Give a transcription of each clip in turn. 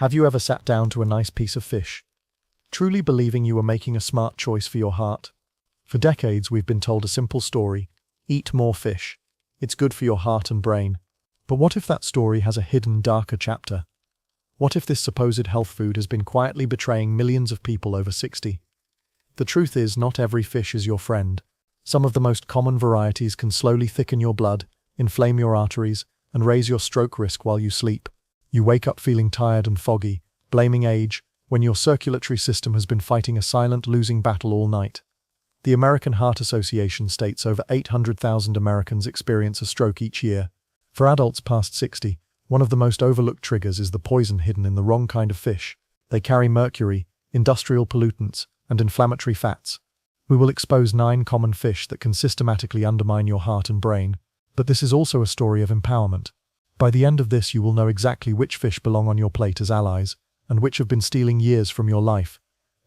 Have you ever sat down to a nice piece of fish, truly believing you were making a smart choice for your heart? For decades, we've been told a simple story: eat more fish. It's good for your heart and brain. But what if that story has a hidden, darker chapter? What if this supposed health food has been quietly betraying millions of people over 60? The truth is, not every fish is your friend. Some of the most common varieties can slowly thicken your blood, inflame your arteries, and raise your stroke risk while you sleep. You wake up feeling tired and foggy, blaming age, when your circulatory system has been fighting a silent, losing battle all night. The American Heart Association states over 800,000 Americans experience a stroke each year. For adults past 60, one of the most overlooked triggers is the poison hidden in the wrong kind of fish. They carry mercury, industrial pollutants, and inflammatory fats. We will expose 9 common fish that can systematically undermine your heart and brain. But this is also a story of empowerment. By the end of this, you will know exactly which fish belong on your plate as allies, and which have been stealing years from your life.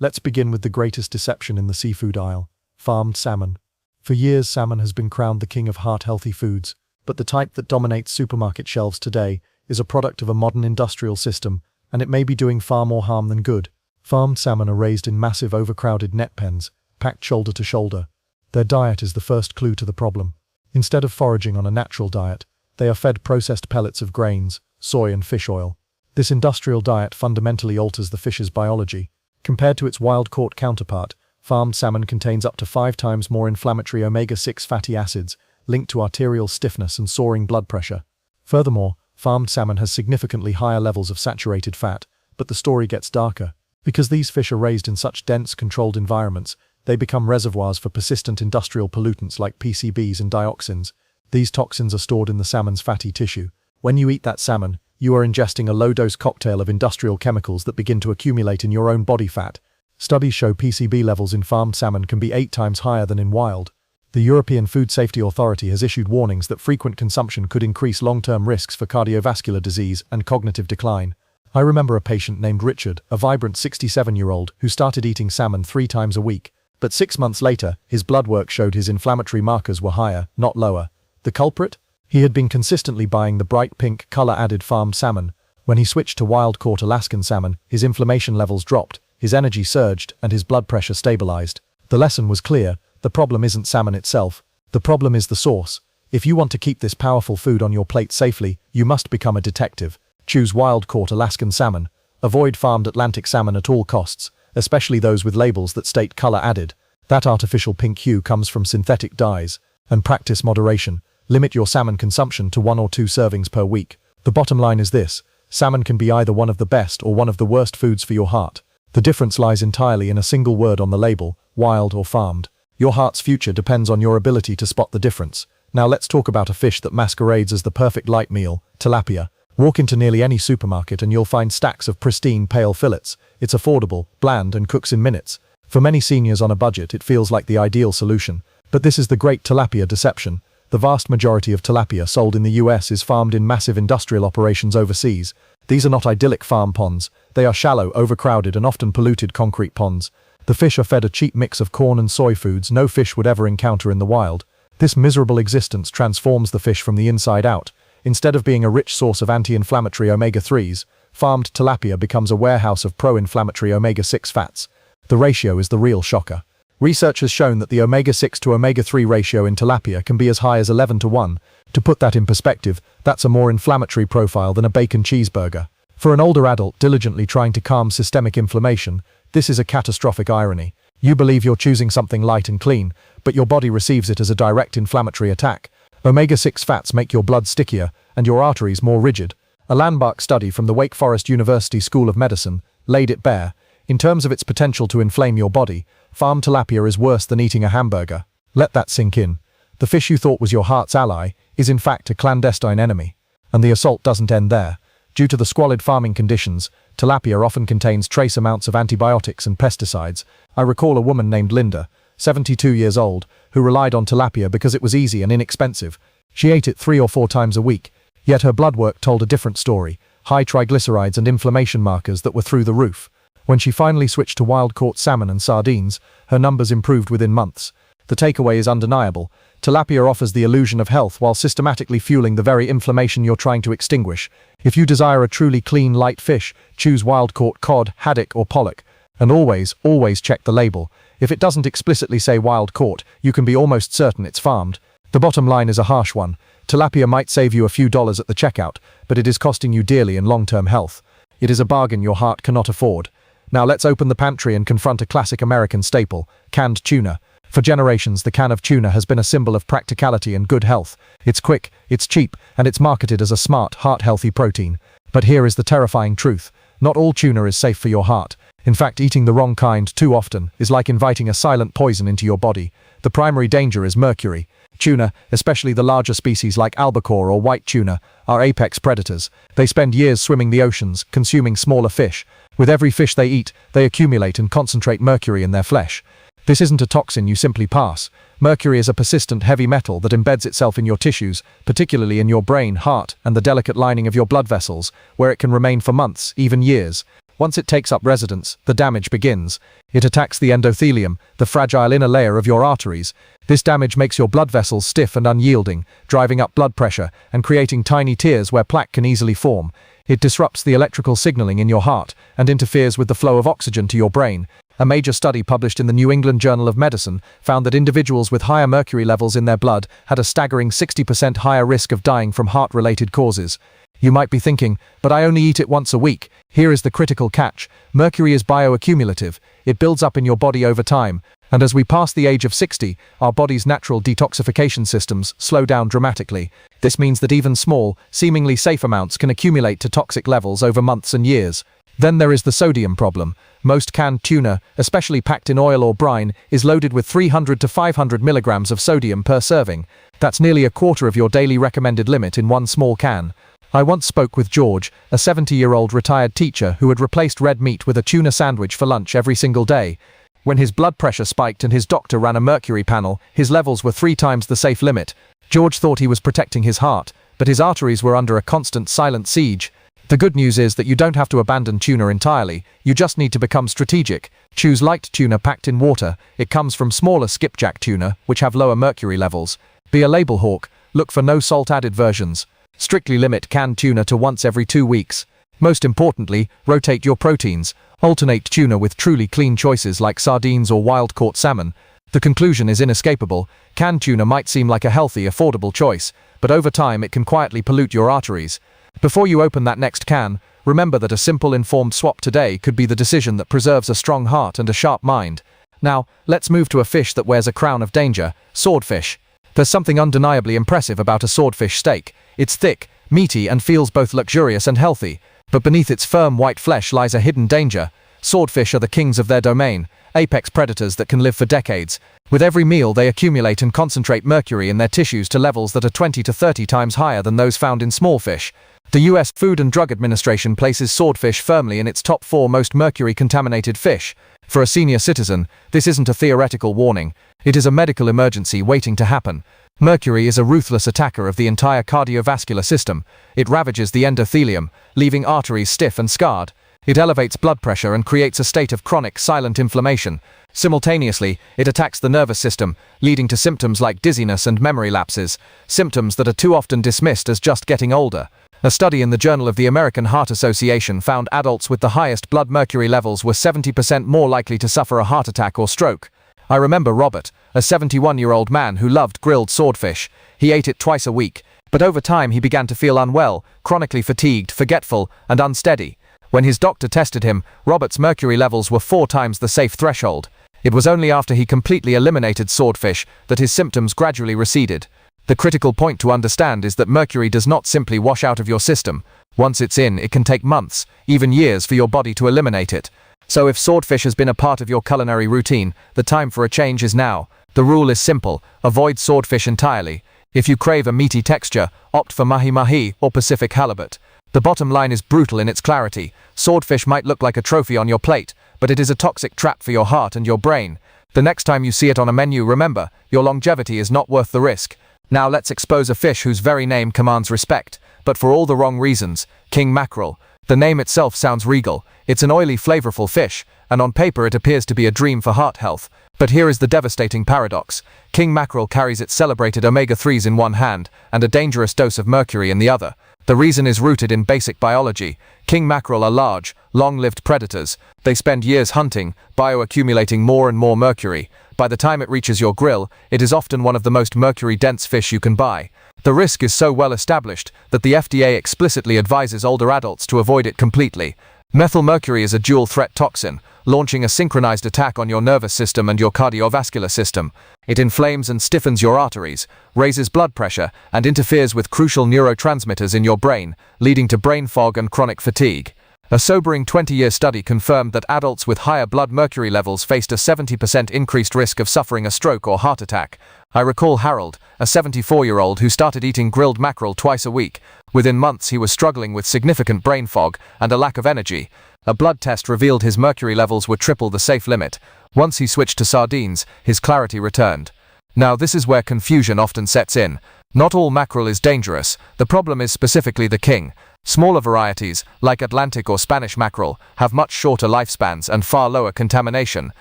Let's begin with the greatest deception in the seafood aisle: farmed salmon. For years, salmon has been crowned the king of heart-healthy foods, but the type that dominates supermarket shelves today is a product of a modern industrial system, and it may be doing far more harm than good. Farmed salmon are raised in massive, overcrowded net pens, packed shoulder to shoulder. Their diet is the first clue to the problem. Instead of foraging on a natural diet, they are fed processed pellets of grains, soy and fish oil. This industrial diet fundamentally alters the fish's biology. Compared to its wild-caught counterpart, farmed salmon contains up to 5 times more inflammatory omega-6 fatty acids, linked to arterial stiffness and soaring blood pressure. Furthermore, farmed salmon has significantly higher levels of saturated fat, but the story gets darker. Because these fish are raised in such dense, controlled environments, they become reservoirs for persistent industrial pollutants like PCBs and dioxins. These toxins are stored in the salmon's fatty tissue. When you eat that salmon, you are ingesting a low-dose cocktail of industrial chemicals that begin to accumulate in your own body fat. Studies show PCB levels in farmed salmon can be 8 times higher than in wild. The European Food Safety Authority has issued warnings that frequent consumption could increase long-term risks for cardiovascular disease and cognitive decline. I remember a patient named Richard, a vibrant 67-year-old, who started eating salmon 3 times a week. But 6 months later, his blood work showed his inflammatory markers were higher, not lower. The culprit? He had been consistently buying the bright pink, color-added farmed salmon. When he switched to wild-caught Alaskan salmon, his inflammation levels dropped, his energy surged, and his blood pressure stabilized. The lesson was clear: the problem isn't salmon itself. The problem is the source. If you want to keep this powerful food on your plate safely, you must become a detective. Choose wild-caught Alaskan salmon. Avoid farmed Atlantic salmon at all costs, especially those with labels that state color added. That artificial pink hue comes from synthetic dyes. And practice moderation. Limit your salmon consumption to 1 or 2 servings per week. The bottom line is this: salmon can be either one of the best or one of the worst foods for your heart. The difference lies entirely in a single word on the label: wild or farmed. Your heart's future depends on your ability to spot the difference. Now let's talk about a fish that masquerades as the perfect light meal: tilapia. Walk into nearly any supermarket and you'll find stacks of pristine, pale fillets. It's affordable, bland, and cooks in minutes. For many seniors on a budget, it feels like the ideal solution. But this is the great tilapia deception. The vast majority of tilapia sold in the US is farmed in massive industrial operations overseas. These are not idyllic farm ponds. They are shallow, overcrowded, and often polluted concrete ponds. The fish are fed a cheap mix of corn and soy foods no fish would ever encounter in the wild. This miserable existence transforms the fish from the inside out. Instead of being a rich source of anti-inflammatory omega-3s, farmed tilapia becomes a warehouse of pro-inflammatory omega-6 fats. The ratio is the real shocker. Research has shown that the omega-6 to omega-3 ratio in tilapia can be as high as 11 to 1. To put that in perspective, that's a more inflammatory profile than a bacon cheeseburger. For an older adult diligently trying to calm systemic inflammation, this is a catastrophic irony. You believe you're choosing something light and clean, but your body receives it as a direct inflammatory attack. Omega-6 fats make your blood stickier and your arteries more rigid. A landmark study from the Wake Forest University School of Medicine laid it bare. In terms of its potential to inflame your body, farmed tilapia is worse than eating a hamburger. Let that sink in. The fish you thought was your heart's ally is in fact a clandestine enemy. And the assault doesn't end there. Due to the squalid farming conditions, tilapia often contains trace amounts of antibiotics and pesticides. I recall a woman named Linda, 72 years old, who relied on tilapia because it was easy and inexpensive. She ate it 3 or 4 times a week, yet her blood work told a different story: high triglycerides and inflammation markers that were through the roof. When she finally switched to wild-caught salmon and sardines, her numbers improved within months. The takeaway is undeniable. Tilapia offers the illusion of health while systematically fueling the very inflammation you're trying to extinguish. If you desire a truly clean, light fish, choose wild-caught cod, haddock, or pollock. And always check the label. If it doesn't explicitly say wild-caught, you can be almost certain it's farmed. The bottom line is a harsh one. Tilapia might save you a few dollars at the checkout, but it is costing you dearly in long-term health. It is a bargain your heart cannot afford. Now let's open the pantry and confront a classic American staple, canned tuna. For generations, the can of tuna has been a symbol of practicality and good health. It's quick, it's cheap, and it's marketed as a smart, heart-healthy protein. But here is the terrifying truth. Not all tuna is safe for your heart. In fact, eating the wrong kind too often is like inviting a silent poison into your body. The primary danger is mercury. Tuna, especially the larger species like albacore or white tuna, are apex predators. They spend years swimming the oceans, consuming smaller fish. With every fish they eat, they accumulate and concentrate mercury in their flesh. This isn't a toxin you simply pass. Mercury is a persistent heavy metal that embeds itself in your tissues, particularly in your brain, heart, and the delicate lining of your blood vessels, where it can remain for months, even years. Once it takes up residence, the damage begins. It attacks the endothelium, the fragile inner layer of your arteries. This damage makes your blood vessels stiff and unyielding, driving up blood pressure and creating tiny tears where plaque can easily form. It disrupts the electrical signaling in your heart and interferes with the flow of oxygen to your brain. A major study published in the New England Journal of Medicine found that individuals with higher mercury levels in their blood had a staggering 60% higher risk of dying from heart-related causes. You might be thinking, but I only eat it once a week. Here is the critical catch. Mercury is bioaccumulative. It builds up in your body over time. And as we pass the age of 60, our body's natural detoxification systems slow down dramatically. This means that even small, seemingly safe amounts can accumulate to toxic levels over months and years. Then there is the sodium problem. Most canned tuna, especially packed in oil or brine, is loaded with 300 to 500 milligrams of sodium per serving. That's nearly a quarter of your daily recommended limit in one small can. I once spoke with George, a 70-year-old retired teacher who had replaced red meat with a tuna sandwich for lunch every single day. When his blood pressure spiked and his doctor ran a mercury panel, his levels were 3 times the safe limit. George thought he was protecting his heart, but his arteries were under a constant silent siege. The good news is that you don't have to abandon tuna entirely, you just need to become strategic. Choose light tuna packed in water. It comes from smaller skipjack tuna, which have lower mercury levels. Be a label hawk, look for no salt added versions. Strictly limit canned tuna to once every 2 weeks. Most importantly, rotate your proteins. Alternate tuna with truly clean choices like sardines or wild-caught salmon. The conclusion is inescapable. Canned tuna might seem like a healthy, affordable choice, but over time it can quietly pollute your arteries. Before you open that next can, remember that a simple informed swap today could be the decision that preserves a strong heart and a sharp mind. Now, let's move to a fish that wears a crown of danger, swordfish. There's something undeniably impressive about a swordfish steak. It's thick, meaty, and feels both luxurious and healthy. But beneath its firm white flesh lies a hidden danger. Swordfish are the kings of their domain, apex predators that can live for decades. With every meal, they accumulate and concentrate mercury in their tissues to levels that are 20 to 30 times higher than those found in small fish. The U.S. Food and Drug Administration places swordfish firmly in its top 4 most mercury-contaminated fish. For a senior citizen, this isn't a theoretical warning. It is a medical emergency waiting to happen. Mercury is a ruthless attacker of the entire cardiovascular system. It ravages the endothelium, leaving arteries stiff and scarred. It elevates blood pressure and creates a state of chronic, silent inflammation. Simultaneously, it attacks the nervous system, leading to symptoms like dizziness and memory lapses, symptoms that are too often dismissed as just getting older. A study in the Journal of the American Heart Association found adults with the highest blood mercury levels were 70% more likely to suffer a heart attack or stroke. I remember Robert, a 71-year-old man who loved grilled swordfish. He ate it twice a week, but over time he began to feel unwell, chronically fatigued, forgetful, and unsteady. When his doctor tested him, Robert's mercury levels were 4 times the safe threshold. It was only after he completely eliminated swordfish that his symptoms gradually receded. The critical point to understand is that mercury does not simply wash out of your system. Once it's in, it can take months, even years for your body to eliminate it. So if swordfish has been a part of your culinary routine, the time for a change is now. The rule is simple: avoid swordfish entirely. If you crave a meaty texture, opt for mahi-mahi or Pacific halibut. The bottom line is brutal in its clarity. Swordfish might look like a trophy on your plate, but it is a toxic trap for your heart and your brain. The next time you see it on a menu, remember, your longevity is not worth the risk. Now let's expose a fish whose very name commands respect, but for all the wrong reasons: king mackerel. The name itself sounds regal. It's an oily, flavorful fish, and on paper it appears to be a dream for heart health. But here is the devastating paradox. King mackerel carries its celebrated omega-3s in one hand and a dangerous dose of mercury in the other. The reason is rooted in basic biology. King mackerel are large, long-lived predators. They spend years hunting, bioaccumulating more and more mercury. By the time it reaches your grill, it is often one of the most mercury-dense fish you can buy. The risk is so well established that the FDA explicitly advises older adults to avoid it completely. Methylmercury is a dual-threat toxin, launching a synchronized attack on your nervous system and your cardiovascular system. It inflames and stiffens your arteries, raises blood pressure, and interferes with crucial neurotransmitters in your brain, leading to brain fog and chronic fatigue. A sobering 20-year study confirmed that adults with higher blood mercury levels faced a 70% increased risk of suffering a stroke or heart attack. I recall Harold, a 74-year-old who started eating grilled mackerel twice a week. Within months he was struggling with significant brain fog and a lack of energy. A blood test revealed his mercury levels were triple the safe limit. Once he switched to sardines, his clarity returned. Now this is where confusion often sets in. Not all mackerel is dangerous. The problem is specifically the king. Smaller varieties, like Atlantic or Spanish mackerel, have much shorter lifespans and far lower contamination.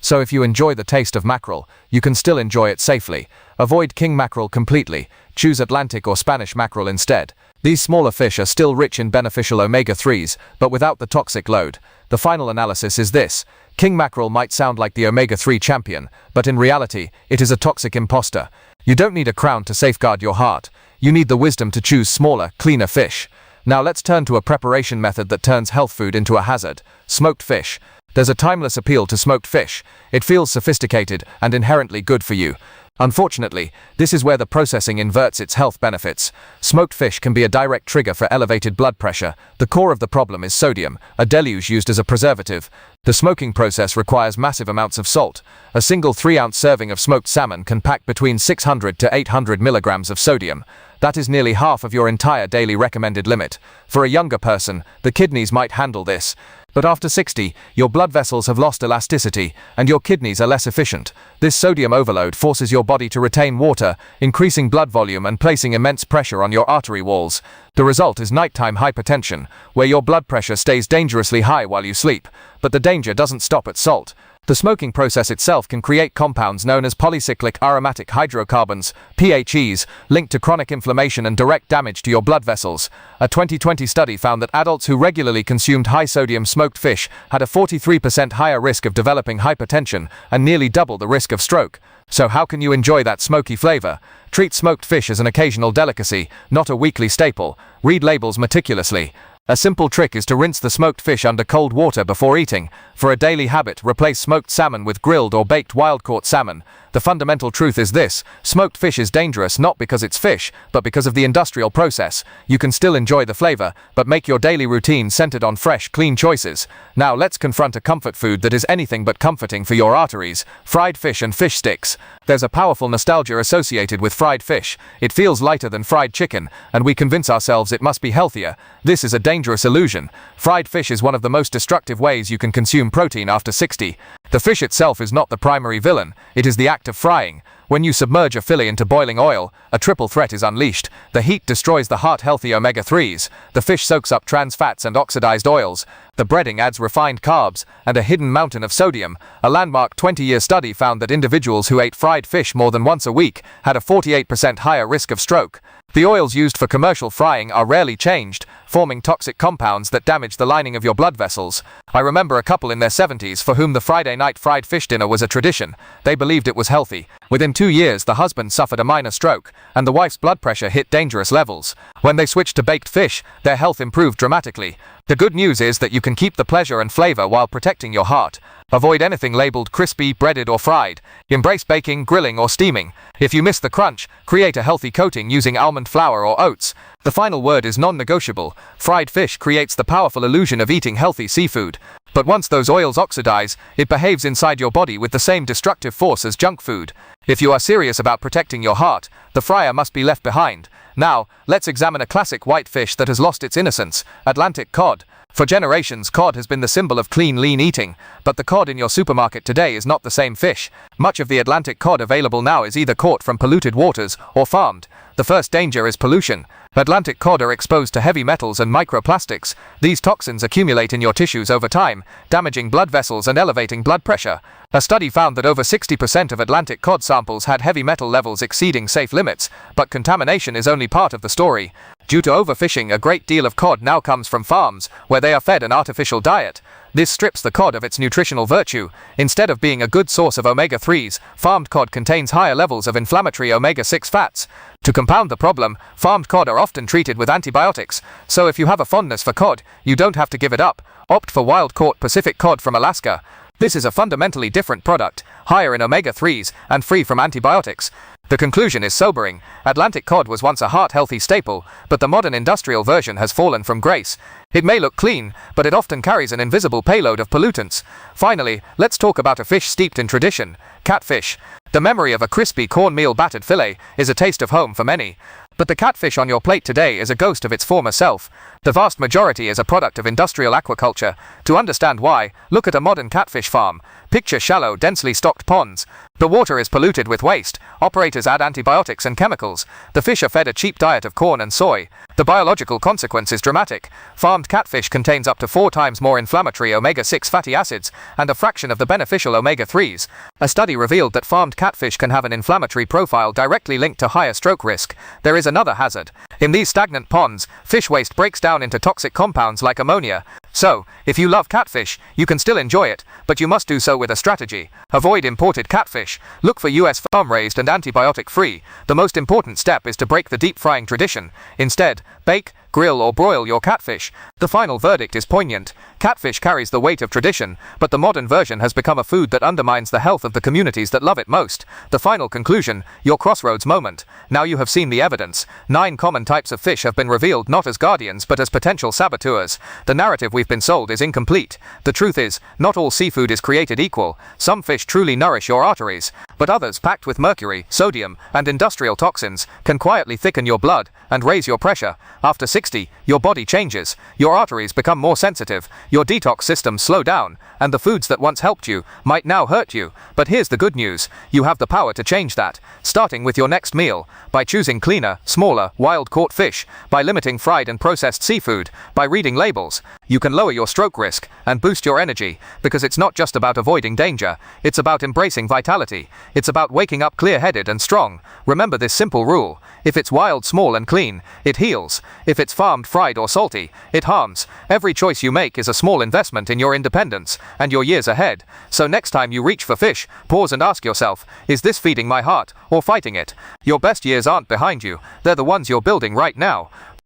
So if you enjoy the taste of mackerel, you can still enjoy it safely. Avoid king mackerel completely. Choose Atlantic or Spanish mackerel instead. These smaller fish are still rich in beneficial omega-3s, but without the toxic load. The final analysis is this. King mackerel might sound like the omega-3 champion, but in reality, it is a toxic imposter. You don't need a crown to safeguard your heart. You need the wisdom to choose smaller, cleaner fish. Now let's turn to a preparation method that turns health food into a hazard. Smoked fish. There's a timeless appeal to smoked fish. It feels sophisticated and inherently good for you. Unfortunately, this is where the processing inverts its health benefits. Smoked fish can be a direct trigger for elevated blood pressure. The core of the problem is sodium, a deluge used as a preservative. The smoking process requires massive amounts of salt. A single 3-ounce serving of smoked salmon can pack between 600 to 800 milligrams of sodium. That is nearly half of your entire daily recommended limit. For a younger person, the kidneys might handle this. But after 60, your blood vessels have lost elasticity, and your kidneys are less efficient. This sodium overload forces your body to retain water, increasing blood volume and placing immense pressure on your artery walls. The result is nighttime hypertension, where your blood pressure stays dangerously high while you sleep. But the danger doesn't stop at salt. The smoking process itself can create compounds known as polycyclic aromatic hydrocarbons, PHEs, linked to chronic inflammation and direct damage to your blood vessels. A 2020 study found that adults who regularly consumed high-sodium smoked fish had a 43% higher risk of developing hypertension and nearly double the risk of stroke. So how can you enjoy that smoky flavor? Treat smoked fish as an occasional delicacy, not a weekly staple. Read labels meticulously. A simple trick is to rinse the smoked fish under cold water before eating. For a daily habit, replace smoked salmon with grilled or baked wild-caught salmon. The fundamental truth is this: smoked fish is dangerous not because it's fish, but because of the industrial process. You can still enjoy the flavor, but make your daily routine centered on fresh, clean choices. Now let's confront a comfort food that is anything but comforting for your arteries: fried fish and fish sticks. There's a powerful nostalgia associated with fried fish. It feels lighter than fried chicken, and we convince ourselves it must be healthier. This is a dangerous illusion. Fried fish is one of the most destructive ways you can consume protein after 60. The fish itself is not the primary villain, it is the act of frying. When you submerge a fillet into boiling oil, a triple threat is unleashed. The heat destroys the heart-healthy omega-3s, the fish soaks up trans fats and oxidized oils, the breading adds refined carbs, and a hidden mountain of sodium. A landmark 20-year study found that individuals who ate fried fish more than once a week had a 48% higher risk of stroke. The oils used for commercial frying are rarely changed, forming toxic compounds that damage the lining of your blood vessels. I remember a couple in their 70s for whom the Friday night fried fish dinner was a tradition. They believed it was healthy. Within 2 years, the husband suffered a minor stroke, and the wife's blood pressure hit dangerous levels. When they switched to baked fish, their health improved dramatically. The good news is that you can keep the pleasure and flavor while protecting your heart. Avoid anything labeled crispy, breaded, or fried. Embrace baking, grilling, or steaming. If you miss the crunch, create a healthy coating using almond flour or oats. The final word is non-negotiable. Fried fish creates the powerful illusion of eating healthy seafood. But once those oils oxidize, it behaves inside your body with the same destructive force as junk food. If you are serious about protecting your heart, the fryer must be left behind. Now, let's examine a classic white fish that has lost its innocence: Atlantic cod. For generations, cod has been the symbol of clean, lean eating, but the cod in your supermarket today is not the same fish. Much of the Atlantic cod available now is either caught from polluted waters or farmed. The first danger is pollution. Atlantic cod are exposed to heavy metals and microplastics. These toxins accumulate in your tissues over time, damaging blood vessels and elevating blood pressure. A study found that over 60% of Atlantic cod samples had heavy metal levels exceeding safe limits, but contamination is only part of the story. Due to overfishing, a great deal of cod now comes from farms, where they are fed an artificial diet. This strips the cod of its nutritional virtue. Instead of being a good source of omega-3s, farmed cod contains higher levels of inflammatory omega-6 fats. To compound the problem, farmed cod are often treated with antibiotics, so if you have a fondness for cod, you don't have to give it up. Opt for wild-caught Pacific cod from Alaska. This is a fundamentally different product, higher in omega-3s and free from antibiotics. The conclusion is sobering. Atlantic cod was once a heart-healthy staple, but the modern industrial version has fallen from grace. It may look clean, but it often carries an invisible payload of pollutants. Finally, let's talk about a fish steeped in tradition: catfish. The memory of a crispy cornmeal battered fillet is a taste of home for many. But the catfish on your plate today is a ghost of its former self. The vast majority is a product of industrial aquaculture. To understand why, look at a modern catfish farm. Picture shallow, densely stocked ponds. The water is polluted with waste. Operators add antibiotics and chemicals. The fish are fed a cheap diet of corn and soy. The biological consequence is dramatic. Farmed catfish contains up to 4 times more inflammatory omega-6 fatty acids and a fraction of the beneficial omega-3s. A study revealed that farmed catfish can have an inflammatory profile directly linked to higher stroke risk. There is another hazard. In these stagnant ponds, fish waste breaks down into toxic compounds like ammonia. So, if you love catfish, you can still enjoy it, but you must do so with a strategy. Avoid imported catfish. Look for US farm-raised and antibiotic-free. The most important step is to break the deep frying tradition. Instead, bake, grill or broil your catfish. The final verdict is poignant. Catfish carries the weight of tradition, but the modern version has become a food that undermines the health of the communities that love it most. The final conclusion, your crossroads moment. Now you have seen the evidence. 9 common types of fish have been revealed not as guardians but as potential saboteurs. The narrative we've been sold is incomplete. The truth is, not all seafood is created equal. Some fish truly nourish your arteries, but others, packed with mercury, sodium, and industrial toxins, can quietly thicken your blood and raise your pressure. After 60, your body changes. Your arteries become more sensitive, your detox systems slow down, and the foods that once helped you might now hurt you. But here's the good news. You have the power to change that, starting with your next meal, by choosing cleaner, smaller, wild-caught fish, by limiting fried and processed seafood, by reading labels. You can lower your stroke risk and boost your energy, because it's not just about avoiding danger, it's about embracing vitality. It's about waking up clear-headed and strong. Remember this simple rule. If it's wild, small and clean, it heals. If it's farmed, fried or salty, it harms. Every choice you make is a small investment in your independence and your years ahead. So next time you reach for fish, pause and ask yourself, is this feeding my heart or fighting it? Your best years aren't behind you, they're the ones you're building right now.